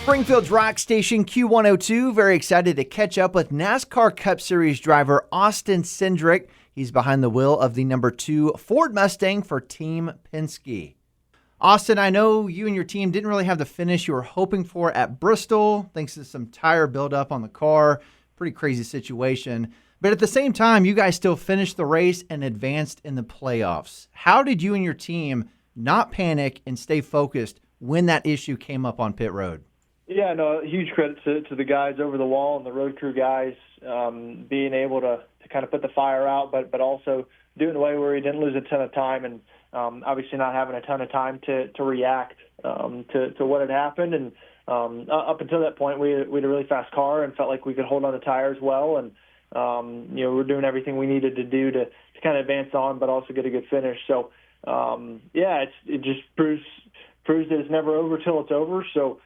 Springfield's Rock Station Q102. Very excited to catch up with NASCAR Cup Series driver Austin Cindric. He's behind the wheel of the number 2 Ford Mustang for Team Penske. Austin, I know you and your team didn't really have the finish you were hoping for at Bristol, thanks to some tire buildup on the car. Pretty crazy situation. But at the same time, you guys still finished the race and advanced in the playoffs. How did you and your team not panic and stay focused when that issue came up on pit road? Yeah, no, huge credit to the guys over the wall and the road crew guys being able to kind of put the fire out, but also doing it in a way where he didn't lose a ton of time and obviously not having a ton of time to react to what had happened. And up until that point, we had a really fast car and felt like we could hold on to tires well. And, we're doing everything we needed to do to kind of advance on, but also get a good finish. So, it just proves that it's never over till it's over. So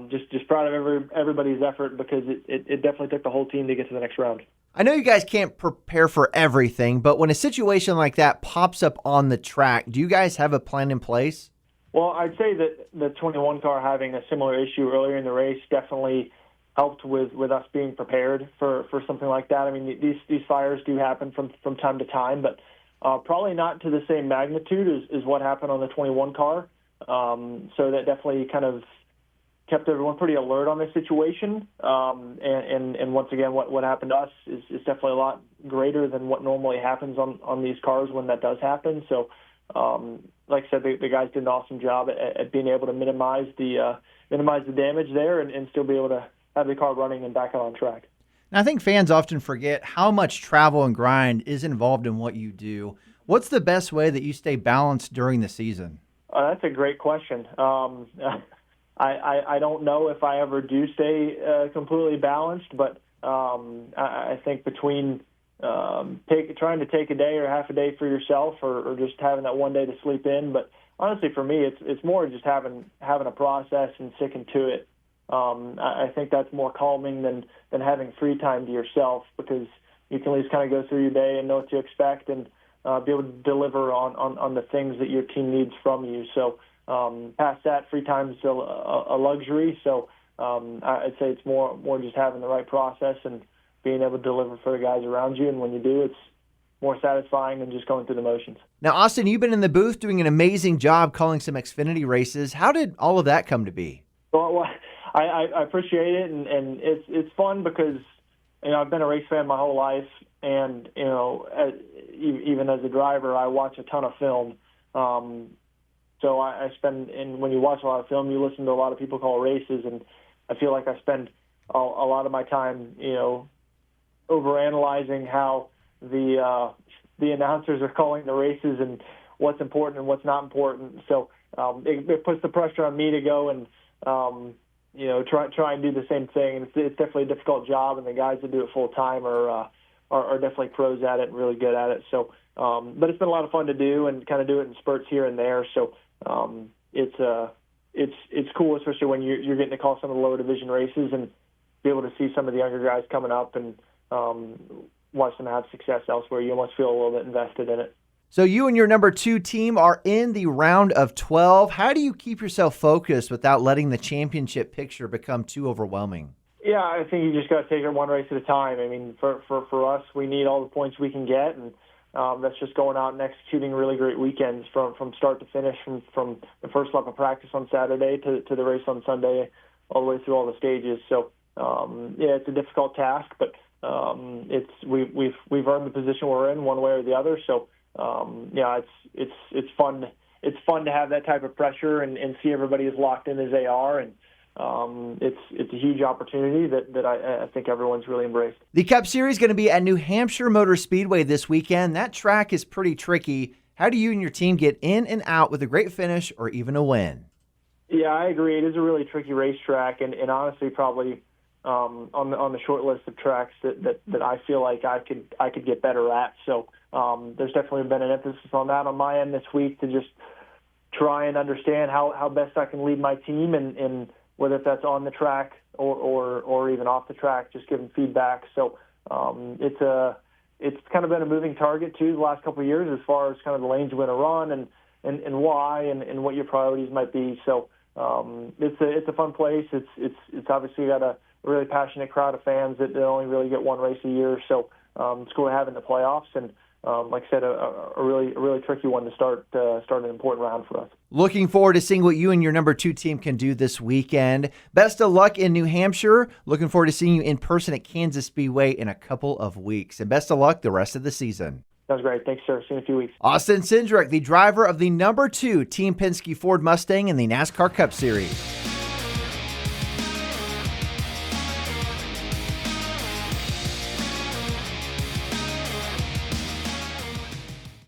just proud of everybody's effort because it definitely took the whole team to get to the next round. I know you guys can't prepare for everything, but when a situation like that pops up on the track, do you guys have a plan in place? Well, I'd say that the 21 car having a similar issue earlier in the race definitely helped with us being prepared for something like that. I mean, these fires do happen from time to time, but probably not to the same magnitude as what happened on the 21 car. So that definitely kind of kept everyone pretty alert on this situation. And once again, what happened to us is definitely a lot greater than what normally happens on these cars when that does happen. So, like I said, the guys did an awesome job at being able to minimize the damage there and still be able to have the car running and back out on track. Now, I think fans often forget how much travel and grind is involved in what you do. What's the best way that you stay balanced during the season? That's a great question. I don't know if I ever do stay completely balanced, but I think between trying to take a day or half a day for yourself or just having that one day to sleep in. But honestly, for me, it's more just having a process and sticking to it. I think that's more calming than having free time to yourself because you can at least kind of go through your day and know what to expect and be able to deliver on the things that your team needs from you. So past that, free time is still a luxury. So I'd say it's more just having the right process and being able to deliver for the guys around you. And when you do, it's more satisfying than just going through the motions. Now, Austin, you've been in the booth doing an amazing job calling some Xfinity races. How did all of that come to be? Well, I appreciate it, and it's fun because I've been a race fan my whole life, and even as a driver, I watch a ton of film. So I spend, and when you watch a lot of film, you listen to a lot of people call races, and I feel like I spend a lot of my time, overanalyzing how the announcers are calling the races and what's important and what's not important. So it puts the pressure on me to go and try and do the same thing. It's definitely a difficult job, and the guys that do it full time are definitely pros at it and really good at it. So, but it's been a lot of fun to do and kind of do it in spurts here and there. So it's cool, especially when you're getting to call some of the lower division races and be able to see some of the younger guys coming up and watch them have success elsewhere. You almost feel a little bit invested in it. So you and your number 2 team are in the round of 12. How do you keep yourself focused without letting the championship picture become too overwhelming? Yeah, I think you just got to take it one race at a time. I mean, for us, we need all the points we can get, and that's just going out and executing really great weekends from start to finish, from the first lap of practice on Saturday to the race on Sunday, all the way through all the stages. So, it's a difficult task, but we've earned the position we're in one way or the other. So, it's fun. It's fun to have that type of pressure and see everybody as locked in as they are, and it's a huge opportunity that I think everyone's really embraced. The Cup Series is going to be at New Hampshire Motor Speedway this weekend. That track is pretty tricky. How do you and your team get in and out with a great finish or even a win? Yeah, I agree. It is a really tricky racetrack, and honestly, probably on the short list of tracks that I feel like I could get better at. So there's definitely been an emphasis on that on my end this week to just try and understand how best I can lead my team and whether that's on the track or even off the track, just giving feedback. So it's kind of been a moving target too the last couple of years as far as kind of the lanes you're going to run and why and what your priorities might be. So it's a fun place. It's obviously got a really passionate crowd of fans that only really get one race a year. So it's cool to have in the playoffs, and like I said, a really tricky one to start an important round for us. Looking forward to seeing what you and your number 2 team can do this weekend. Best of luck in New Hampshire. Looking forward to seeing you in person at Kansas Speedway in a couple of weeks. And best of luck the rest of the season. Sounds great. Thanks, sir. See you in a few weeks. Austin Cindric, the driver of the number 2 Team Penske Ford Mustang in the NASCAR Cup Series.